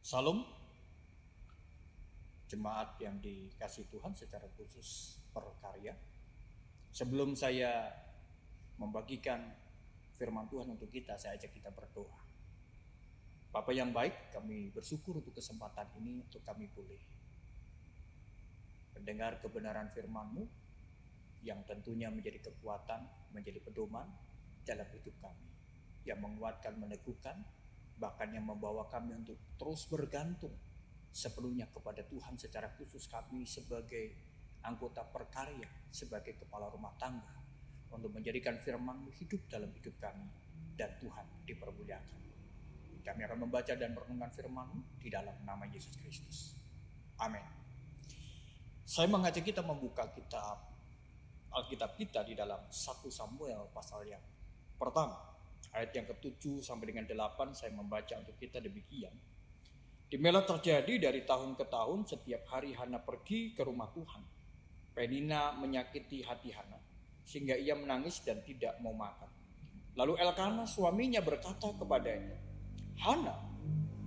Salam, jemaat yang dikasih Tuhan secara khusus perkarya. Sebelum saya membagikan firman Tuhan untuk kita, saya ajak kita berdoa. Bapa yang baik, kami bersyukur untuk kesempatan ini untuk kami boleh mendengar kebenaran firman-Mu yang tentunya menjadi kekuatan, menjadi pedoman dalam hidup kami, yang menguatkan, meneguhkan, bahkan yang membawa kami untuk terus bergantung sepenuhnya kepada Tuhan, secara khusus kami sebagai anggota perkarya, sebagai kepala rumah tangga, untuk menjadikan firman-Mu hidup dalam hidup kami, dan Tuhan dipermuliakan. Kami akan membaca dan merenungkan firman-Mu di dalam nama Yesus Kristus. Amin. Saya mengajak kita membuka kitab Alkitab kita di dalam 1 Samuel pasal yang pertama, ayat yang ke-7 sampai dengan 8. Saya membaca untuk kita demikian. Demikianlah terjadi dari tahun ke tahun, setiap hari Hana pergi ke rumah Tuhan. Penina menyakiti hati Hana sehingga ia menangis dan tidak mau makan. Lalu Elkana suaminya berkata kepadanya, "Hana,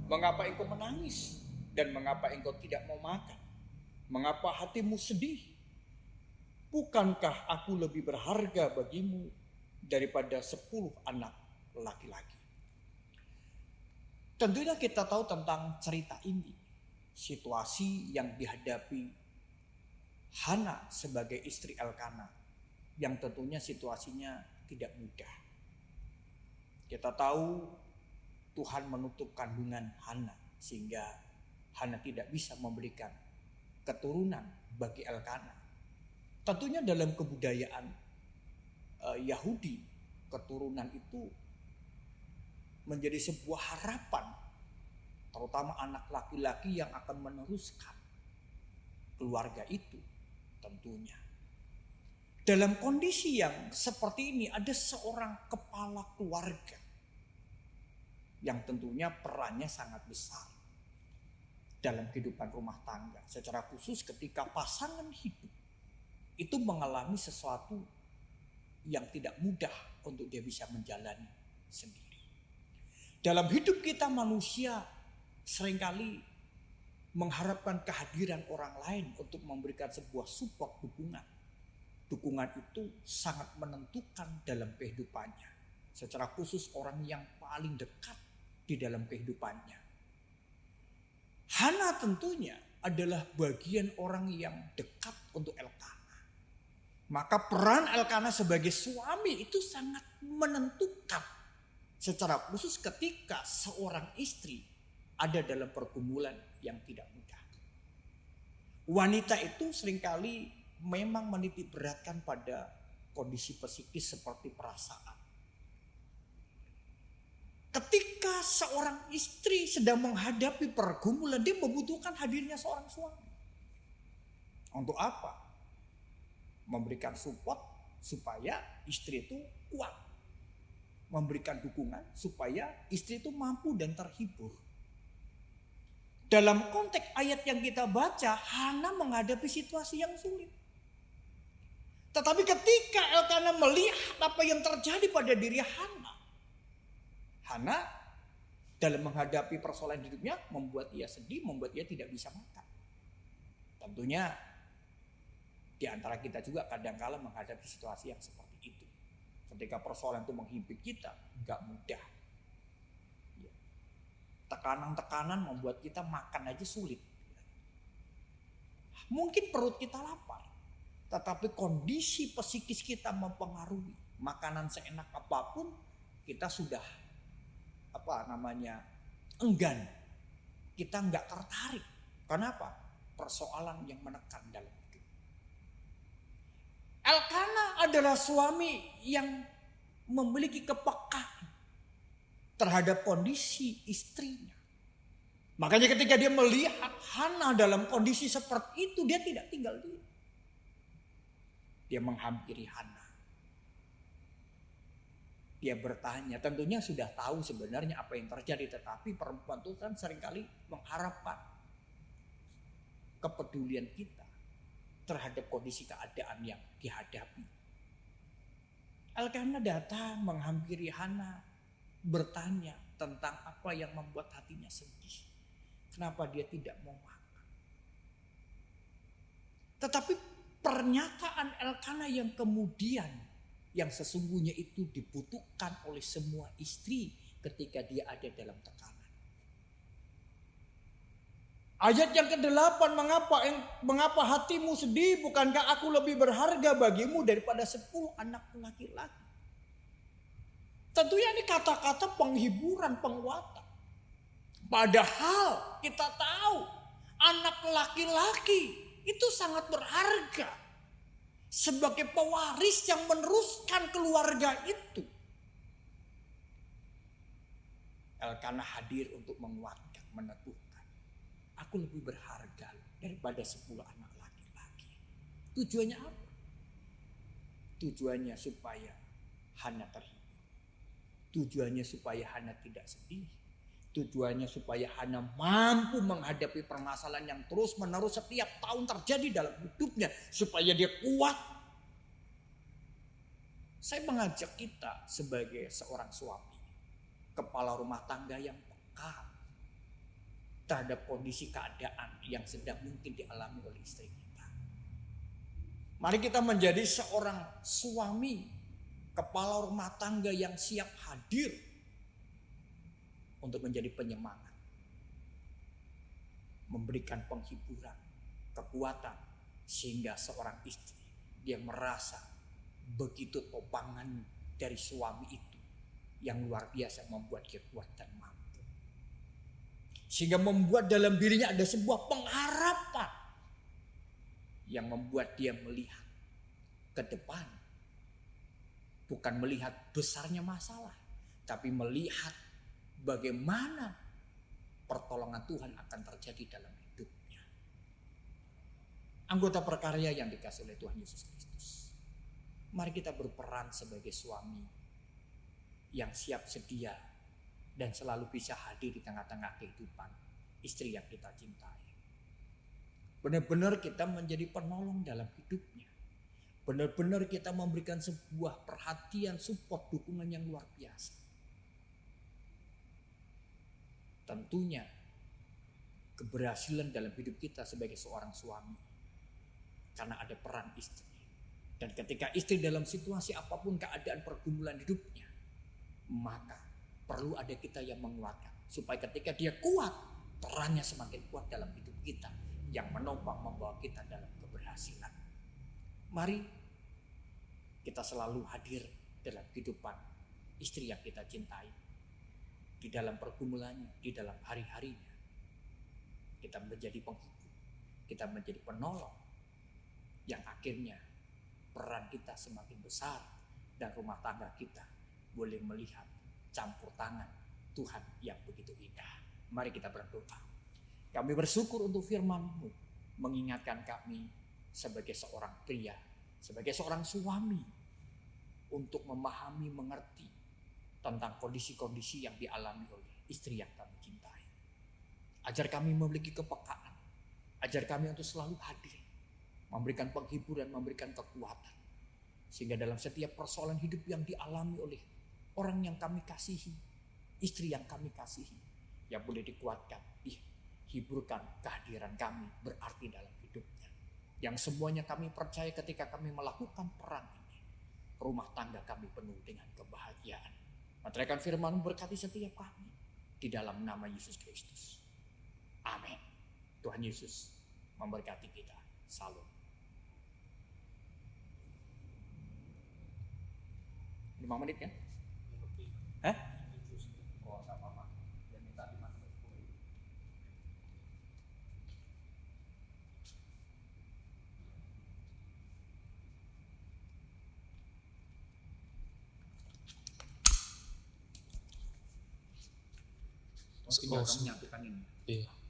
mengapa engkau menangis dan mengapa engkau tidak mau makan? Mengapa hatimu sedih? Bukankah aku lebih berharga bagimu daripada 10 anak laki-laki?" Tentunya kita tahu tentang cerita ini, situasi yang dihadapi Hana sebagai istri Elkana, yang tentunya situasinya tidak mudah. Kita tahu Tuhan menutup kandungan Hana sehingga Hana tidak bisa memberikan keturunan bagi Elkana. Tentunya dalam kebudayaan Yahudi, keturunan itu menjadi sebuah harapan, terutama anak laki-laki yang akan meneruskan keluarga itu tentunya. Dalam kondisi yang seperti ini, ada seorang kepala keluarga yang tentunya perannya sangat besar dalam kehidupan rumah tangga, secara khusus ketika pasangan hidup itu mengalami sesuatu yang tidak mudah untuk dia bisa menjalani sendiri. Dalam hidup kita manusia seringkali mengharapkan kehadiran orang lain untuk memberikan sebuah support, dukungan. Dukungan itu sangat menentukan dalam kehidupannya, secara khusus orang yang paling dekat di dalam kehidupannya. Hana tentunya adalah bagian orang yang dekat untuk Elkana. Maka peran Elkana sebagai suami itu sangat menentukan, secara khusus ketika seorang istri ada dalam pergumulan yang tidak mudah. Wanita itu seringkali memang menitik beratkan pada kondisi psikis seperti perasaan. Ketika seorang istri sedang menghadapi pergumulan, dia membutuhkan hadirnya seorang suami. Untuk apa? Memberikan support supaya istri itu kuat. Memberikan dukungan supaya istri itu mampu dan terhibur. Dalam konteks ayat yang kita baca, Hana menghadapi situasi yang sulit. Tetapi ketika Elkana melihat apa yang terjadi pada diri Hana dalam menghadapi persoalan hidupnya membuat ia sedih, membuat ia tidak bisa makan. Tentunya di antara kita juga kadang-kala menghadapi situasi yang seperti itu. Ketika persoalan itu menghimpit kita, gak mudah. Tekanan-tekanan membuat kita makan aja sulit. Mungkin perut kita lapar, tetapi kondisi psikis kita mempengaruhi. Makanan seenak apapun kita sudah enggan. Kita nggak tertarik. Kenapa? Persoalan yang menekan dalam hidup. Elkana adalah suami yang memiliki kepekaan terhadap kondisi istrinya. Makanya ketika dia melihat Hana dalam kondisi seperti itu, dia tidak tinggal diam. Dia menghampiri Hana. Dia bertanya, tentunya sudah tahu sebenarnya apa yang terjadi, tetapi perempuan itu kan seringkali mengharapkan kepedulian kita terhadap kondisi keadaan yang dihadapi. Elkana datang menghampiri Hana, bertanya tentang apa yang membuat hatinya sedih. Kenapa dia tidak mau makan? Tetapi pernyataan Elkana yang kemudian yang sesungguhnya itu dibutuhkan oleh semua istri ketika dia ada dalam tekanan. Ayat yang ke-8, mengapa hatimu sedih? Bukankah aku lebih berharga bagimu daripada 10 anak laki-laki? Tentunya ini kata-kata penghiburan, penguatan. Padahal kita tahu anak laki-laki itu sangat berharga sebagai pewaris yang meneruskan keluarga itu. Elkana hadir untuk menguatkan, meneguhkan. Aku lebih berharga daripada 10 anak laki-laki. Tujuannya apa? Tujuannya supaya Hana terhibur. Tujuannya supaya Hana tidak sedih. Tujuannya supaya Hana mampu menghadapi permasalahan yang terus menerus setiap tahun terjadi dalam hidupnya. Supaya dia kuat. Saya mengajak kita sebagai seorang suami, kepala rumah tangga yang peka terhadap kondisi keadaan yang sedang mungkin dialami oleh istri kita. Mari kita menjadi seorang suami, kepala rumah tangga yang siap hadir untuk menjadi penyemangat, memberikan penghiburan, kekuatan, sehingga seorang istri dia merasa begitu topangan dari suami itu yang luar biasa membuat dia kuat dan mampu. Sehingga membuat dalam dirinya ada sebuah pengharapan yang membuat dia melihat ke depan. Bukan melihat besarnya masalah, tapi melihat bagaimana pertolongan Tuhan akan terjadi dalam hidupnya. Anggota perkarya yang dikasih oleh Tuhan Yesus Kristus. Mari kita berperan sebagai suami yang siap sedia dan selalu bisa hadir di tengah-tengah kehidupan istri yang kita cintai. Benar-benar kita menjadi penolong dalam hidupnya. Benar-benar kita memberikan sebuah perhatian, support, dukungan yang luar biasa. Tentunya keberhasilan dalam hidup kita sebagai seorang suami karena ada peran istri. Dan ketika istri dalam situasi apapun keadaan pergumulan hidupnya, maka perlu ada kita yang menguatkan. Supaya ketika dia kuat, perannya semakin kuat dalam hidup kita. Yang menopang membawa kita dalam keberhasilan. Mari kita selalu hadir dalam kehidupan istri yang kita cintai. Di dalam pergumulannya, di dalam hari-harinya. Kita menjadi penghibur. Kita menjadi penolong. Yang akhirnya peran kita semakin besar. Dan rumah tangga kita boleh melihat campur tangan Tuhan yang begitu indah. Mari kita berdoa. Kami bersyukur untuk firman-Mu mengingatkan kami sebagai seorang pria, sebagai seorang suami untuk memahami, mengerti tentang kondisi-kondisi yang dialami oleh istri yang kami cintai. Ajar kami memiliki kepekaan, ajar kami untuk selalu hadir, memberikan penghiburan, memberikan kekuatan. Sehingga dalam setiap persoalan hidup yang dialami oleh orang yang kami kasihi, istri yang kami kasihi, yang boleh dikuatkan, dihiburkan kehadiran kami berarti dalam hidupnya. Yang semuanya kami percaya ketika kami melakukan peran ini, rumah tangga kami penuh dengan kebahagiaan. Meteraikan firman berkati setiap kami di dalam nama Yesus Kristus. Amin. Tuhan Yesus memberkati kita. Salam. 5 menit kan? Hah? Oh, enggak apa-apa. Dia minta 5 sampai 10. Oh, tinggal kamu nyatukan ini. Iya.